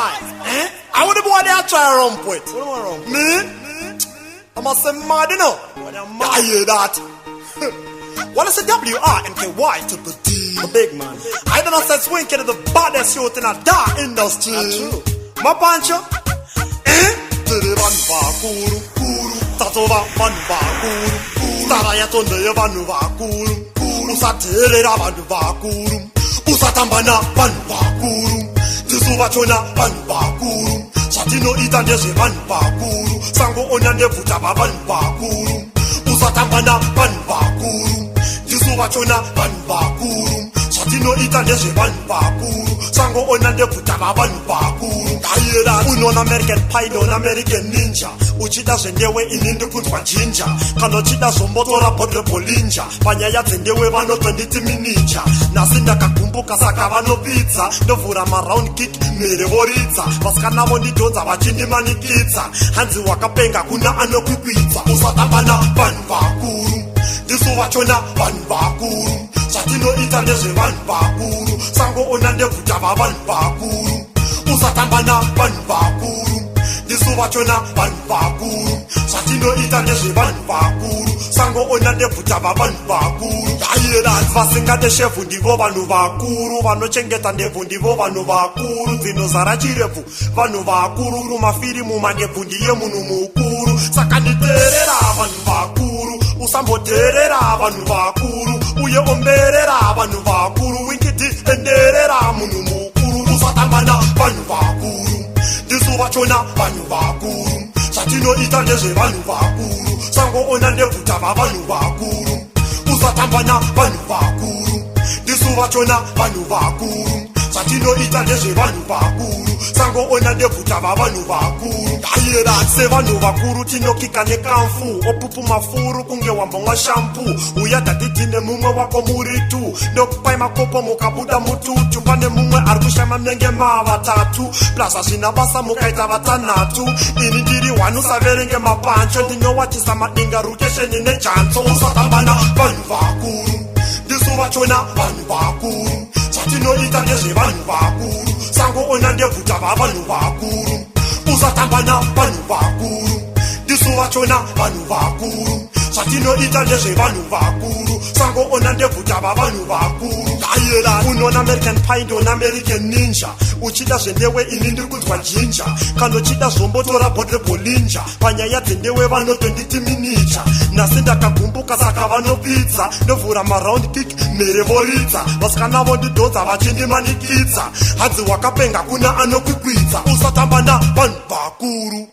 spy. I want the boy they are try rump with. Me? I must say mad, you know. I hear that. What is a WRMKY to the D? The big man. I don't know say swinking to the baddest youth in a dark industry. That's true. My pancho? Tere van bakuru, kuru. Tatova van bakuru, kuru. Staraya tonde van bakuru, kuru. Usa tere van bakuru. Usa tambana van bakuru. Tisuva chona van bakuru. Satino itandese van bakuru. Sango onande vuta van bakuru. Usa tambana van bakuru. Tisuva chona van bakuru. Satino itandese van bakuru. Sango onande vuta van bakuru. Unon American Pie, non American Ninja. Uchida zendewe inindi kuntwa jinja. Kano chida zombotora podre polinja. Panyaya zendewe vano 20 minija. Nasinda kakumbuka saka vano pizza. Ndovura maround kick merevoritsa. Vaskana vondi donza vachindi manikitsa. Hanzi wakapenga kuna anokwipitsa. Usatambana van bakuru. Disu wachona van bakuru. Satino itandeze van bakuru. Sango onande kutava van bakuru. Usatambana van bakuru. Disuva chona van bakuru. Satino itandeze van bakuru. Sango onande kutava van bakuru. Ayela vasinga de shefu ndivo vanu bakuru. Vano chengeta ndevu ndivo vanu bakuru. Zino zarachirefu vanu bakuru. Rumafiri mumandevu ndiye munu mukuru. Sakanditerera vanu bakuru. Usamboterera vanu bakuru. Uye omberera vanu bakuru. Winkiti enderera munu mukuru. Usatambana van bakuru. Disuva chona van bakuru. Satino itandeze van bakuru. Sango onande kutava van bakuru. Usatambana van bakuru. Disuva chona van bakuru. Satino itandeze van bakuru. Sango onande kutava van bakuru. Ayera se van bakuru tino kikane kamfu. Opupu mafuru kunge wambonga shampoo. Uya tatitine mumwe wako muritu. Ndokupai makopo mukabuda mututu. Pande mumwe argushama mnenge mavatatu. Plaza sinabasa mukaita vatanatu. Inidiri wanu saverenge mapancho. Dino watisa madinga rukesheni ne chanso. Usatambana van bakuru. Disuva chona van bakuru. Satino itandeze van bakuru. Sango onande kutava van bakuru. Usatambana van bakuru. Disuva chona van bakuru. Satino itandeze van bakuru. Sango onande kutava van bakuru. Ayela unon American Pie, non American Ninja. Uchida zendewe inindi kutwa jinja. Kano chida zombotora podre polinja. Panyaya zendewe vano 20 minija. Nasinda kakumbuka saka vano pizza. Ndovura maround kick merevoritsa. Vaskana vondi donza vachindi manikitsa. Hadzi wakapenga kuna anokwikwiza. Usatambana van bakuru.